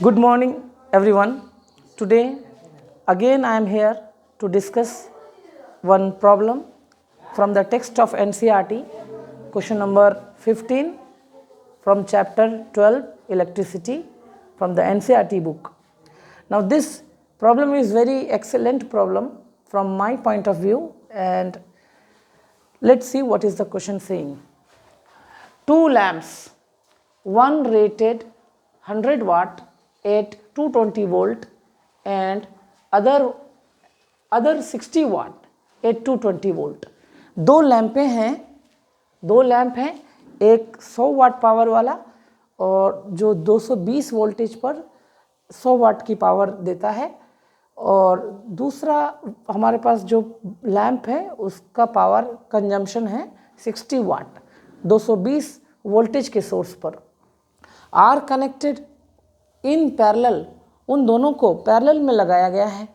Good morning, everyone. Today, again, I am here to discuss one problem from the text of NCERT, question number 15 from chapter 12, Electricity, from the NCERT book. Now, this problem is very excellent problem from my point of view, and let's see what is the question saying. Two lamps, one rated 100 watt at 220 volt and other 60 watt at 220 volt. दो lamp हैं, एक 100 watt power वाला और जो 220 voltage पर 100 वाट की power देता है, और दूसरा हमारे पास जो लैंप है उसका पावर कंजम्पशन है 60 वाट 220 वोल्टेज के सोर्स पर। आर कनेक्टेड इन पैरेलल, उन दोनों को पैरेलल में लगाया गया है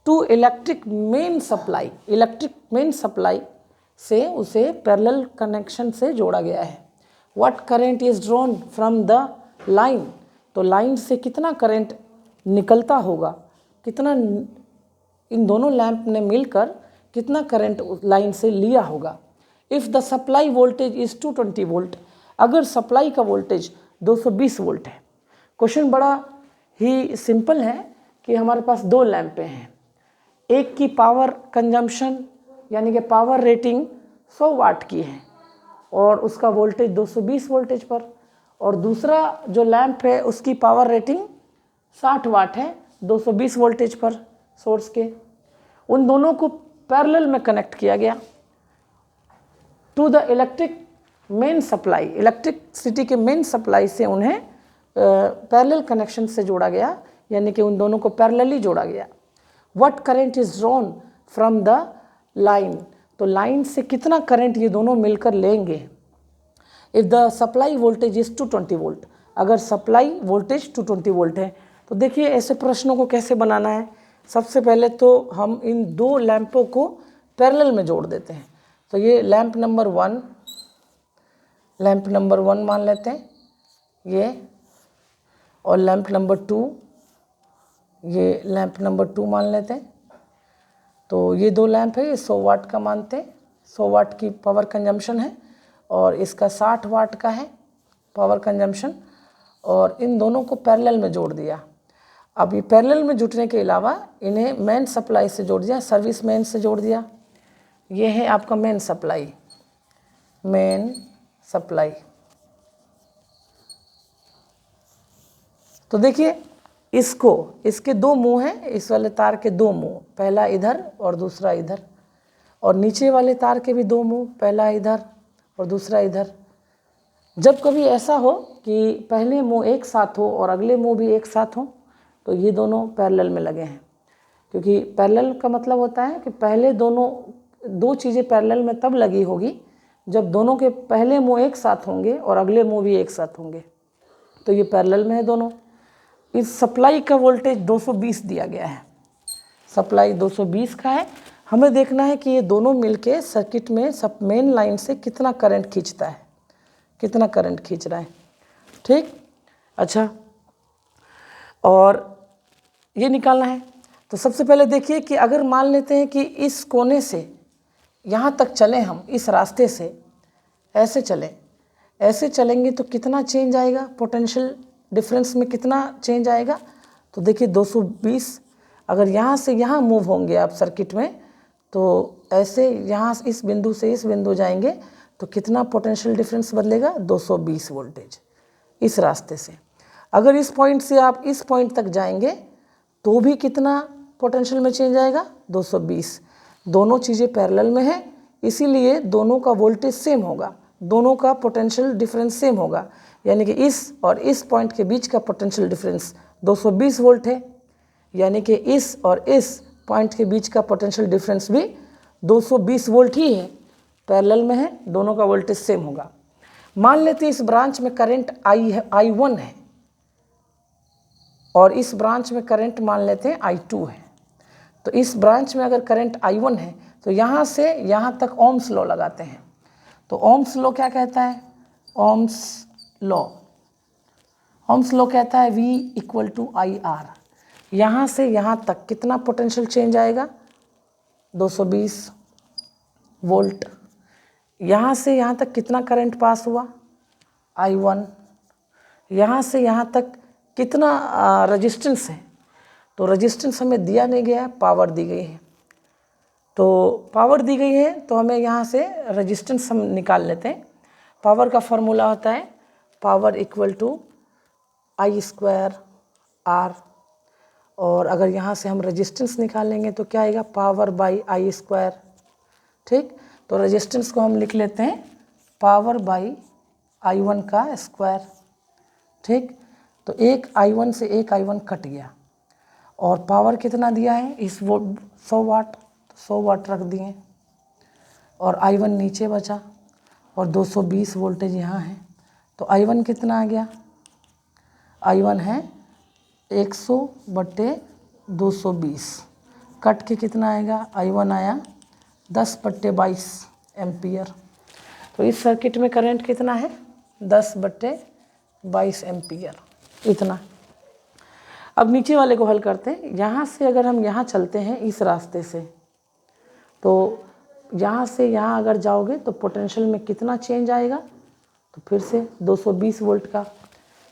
टू इलेक्ट्रिक मेन सप्लाई से उसे पैरेलल कनेक्शन से जोड़ा गया है। What current is drawn from the line, तो लाइन से कितना करंट निकलता होगा, कितना इन दोनों लैंप ने मिलकर कितना करंट लाइन से लिया होगा। If the supply voltage is 220 volt, अगर सप्लाई का वोल्टेज 220 वोल्ट है। क्वेश्चन बड़ा ही सिंपल है कि हमारे पास दो लैंपें हैं, एक की पावर कंजम्पशन यानी कि पावर रेटिंग 100 वाट की है और उसका वोल्टेज 220 वोल्टेज पर, और दूसरा जो लैंप है उसकी पावर रेटिंग 60 वाट है 220 वोल्टेज पर सोर्स के। उन दोनों को पैरेलल में कनेक्ट किया गया to the electric main supply, electricity के मेन सप्लाई से उन्हें पैरेलल कनेक्शन से जोड़ा गया, यानी कि उन दोनों को पैरेलली जोड़ा गया। What current is drawn from the line, तो लाइन से कितना करंट ये दोनों मिलकर लेंगे। If the supply voltage is 220 volt, अगर सप्लाई वोल्टेज 220 वोल्ट है तो देखिए ऐसे प्रश्नों को कैसे बनाना है। सबसे पहले तो हम इन दो लैंपों को पैरेलल में जोड़ देते हैं। तो ये लैंप नंबर वन मान लेते हैं ये, और लैंप नंबर 2, ये लैंप नंबर 2 मान लेते हैं। तो ये दो लैंप है, ये 100 वाट का मानते हैं, 100 वाट की पावर कंजम्पशन है और इसका 60 वाट का है पावर कंजम्पशन, और इन दोनों को पैरेलल में जोड़ दिया। अब ये पैरेलल में जुटने के अलावा इन्हें मेन सप्लाई से जोड़ दिया, सर्विस मेन से जोड़ दिया। ये है आपका मेन सप्लाई। तो देखिए इसके दो मुंह हैं, इस वाले तार के दो मुंह, पहला इधर और दूसरा इधर, और नीचे वाले तार के भी दो मुंह, पहला इधर और दूसरा इधर। जब कभी ऐसा हो कि पहले मुंह एक साथ हो और अगले मुंह भी एक साथ हो तो ये दोनों पैरेलल में लगे हैं, क्योंकि पैरेलल का मतलब होता है कि पहले दो चीज़ें पैरेलल में तब लगी होगी जब दोनों के पहले मुंह एक साथ होंगे और अगले मुंह भी एक साथ होंगे, तो ये पैरेलल में है दोनों। इस सप्लाई का वोल्टेज 220 दिया गया है, सप्लाई 220 का है। हमें देखना है कि ये दोनों मिलके सर्किट में सब मेन लाइन से कितना करंट खींचता है, कितना करंट खींच रहा है। ठीक, अच्छा, और ये निकालना है। तो सबसे पहले देखिए कि अगर मान लेते हैं कि इस कोने से यहाँ तक चलें, हम इस रास्ते से ऐसे चलेंगे तो कितना चेंज आएगा, पोटेंशियल डिफरेंस में कितना चेंज आएगा। तो देखिए 220, अगर यहाँ से यहाँ मूव होंगे आप सर्किट में, तो ऐसे यहाँ इस बिंदु से इस बिंदु जाएंगे तो कितना पोटेंशियल डिफरेंस बदलेगा, 220 वोल्टेज इस रास्ते से। अगर इस पॉइंट से आप इस पॉइंट तक जाएंगे तो भी कितना पोटेंशियल में चेंज आएगा, 220। दोनों चीज़ें पैरेलल में हैं, इसीलिए दोनों का वोल्टेज सेम होगा, दोनों का पोटेंशियल डिफरेंस सेम होगा, यानी कि इस और इस पॉइंट के बीच का पोटेंशियल डिफरेंस 220 वोल्ट है, यानी कि इस और इस पॉइंट के बीच का पोटेंशियल डिफरेंस भी 220 वोल्ट ही है, पैरेलल में है, दोनों का वोल्टेज सेम होगा। मान लेते हैं इस ब्रांच में करंट I1 है और इस ब्रांच में करंट मान लेते हैं I2 है। तो इस ब्रांच में अगर करंट I1 है तो यहाँ से यहाँ तक ओम्स लॉ लगाते हैं। तो ओम्स लॉ क्या कहता है, ओम्स लॉ ओम्स लॉ कहता है V इक्वल टू IR। यहाँ से यहाँ तक कितना पोटेंशियल चेंज आएगा, 220 वोल्ट। यहाँ से यहाँ तक कितना करंट पास हुआ, I1। यहाँ से यहाँ तक कितना रेजिस्टेंस है, तो रेजिस्टेंस हमें दिया नहीं गया है, पावर दी गई है। तो पावर दी गई है तो हमें यहाँ से रेजिस्टेंस हम निकाल लेते हैं। पावर का फॉर्मूला होता है power equal to I² R, और अगर यहाँ से हम रेजिस्टेंस निकालेंगे तो क्या आएगा, पावर बाई I²। ठीक, तो रेजिस्टेंस को हम लिख लेते हैं पावर बाई I1 का स्क्वायर। ठीक, तो एक I1 से एक I1 कट गया, और पावर कितना दिया है इस 100 वाट, 100 वाट रख दिए, और I1 नीचे बचा, और 220 वोल्टेज यहाँ है। तो I1 कितना आ गया, I1 है 100/220, कट के कितना आएगा, I1 आया 10/22 एम्पियर। तो इस सर्किट में करंट कितना है, 10/22 एम्पियर, इतना। अब नीचे वाले को हल करते हैं। यहाँ से अगर हम यहाँ चलते हैं इस रास्ते से, तो यहाँ से यहाँ अगर जाओगे तो पोटेंशियल में कितना चेंज आएगा, तो फिर से 220 वोल्ट का।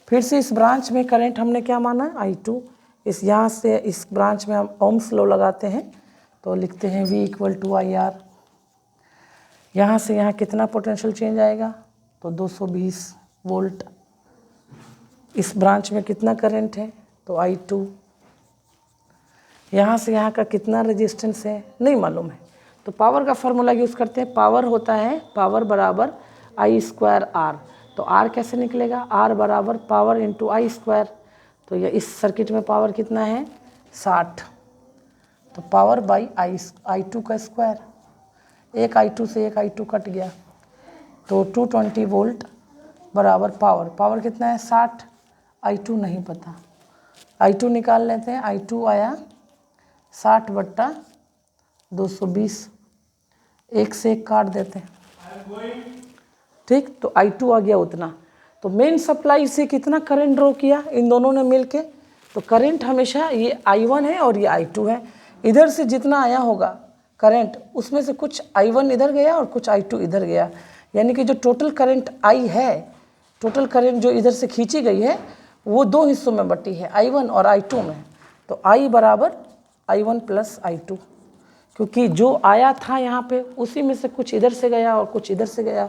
फिर से इस ब्रांच में करंट हमने क्या माना, I2। इस यहाँ से इस ब्रांच में हम ओम्स लॉ लगाते हैं, तो लिखते हैं V इक्वल टू IR। यहाँ से यहाँ कितना पोटेंशियल चेंज आएगा, तो 220 वोल्ट। इस ब्रांच में कितना करंट है, तो I2। यहाँ से यहाँ का कितना रेजिस्टेंस है, नहीं मालूम है, तो पावर का फॉर्मूला यूज़ करते हैं। पावर होता है पावर बराबर I² R। तो R कैसे निकलेगा, R बराबर पावर इंटू I²। तो ये इस सर्किट में पावर कितना है, 60। तो पावर बाई I2 का स्क्वायर, एक I2 से एक I2 कट गया, तो 220 वोल्ट बराबर पावर कितना है, 60। I2 नहीं पता, I2 निकाल लेते हैं। I2 आया 60/220, एक से एक काट देते हैं। ठीक, तो I2 आ गया उतना। तो मेन सप्लाई से कितना करंट ड्रॉ किया इन दोनों ने मिलके, तो करंट हमेशा ये I1 है और ये I2 है। इधर से जितना आया होगा करंट, उसमें से कुछ I1 इधर गया और कुछ I2 इधर गया, यानी कि जो टोटल करंट I है, टोटल करंट जो इधर से खींची गई है, वो दो हिस्सों में बटी है, I1 और I2 में। तो I बराबर I1 प्लस I2, क्योंकि जो आया था यहाँ पे उसी में से कुछ इधर से गया और कुछ इधर से गया।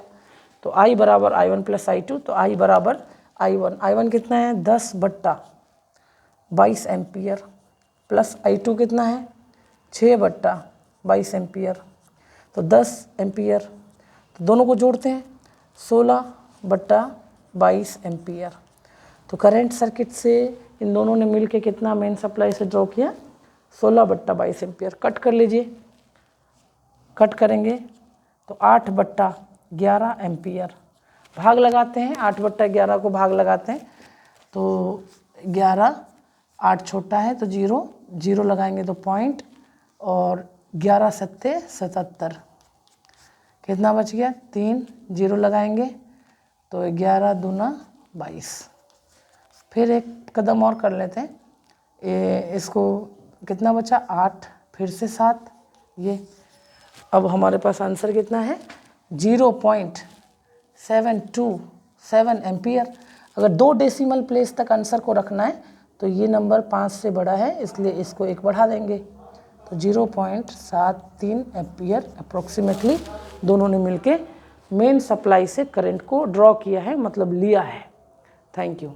तो I बराबर I1 प्लस I2, तो I बराबर I1 कितना है, 10/22 एम्पियर, प्लस I2 कितना है, 6/22 एम्पियर, तो 10 एम्पियर। तो दोनों को जोड़ते हैं, 16/22 एम्पियर। तो करंट सर्किट से इन दोनों ने मिलके कितना मेन सप्लाई से ड्रॉ किया, 16/22 एम्पियर। कट कर लीजिए, कट करेंगे तो 8/11 एम्पियर। भाग लगाते हैं, 8/11 को भाग लगाते हैं, तो 11, 8 छोटा है तो 0 लगाएंगे तो पॉइंट, और 11 सत्ते 77, कितना बच गया, 3 0 लगाएंगे तो 11 दूना 22। फिर एक कदम और कर लेते हैं, इसको कितना बचा, 8, फिर से 7, ये। अब हमारे पास आंसर कितना है, 0.727 एम्पियर। अगर 2 डेसिमल प्लेस तक आंसर को रखना है तो ये नंबर 5 से बड़ा है, इसलिए इसको 1 बढ़ा देंगे, तो 0.73 एम्पियर अप्रोक्सीमेटली दोनों ने मिलके मेन सप्लाई से करंट को ड्रॉ किया है, मतलब लिया है। Thank you.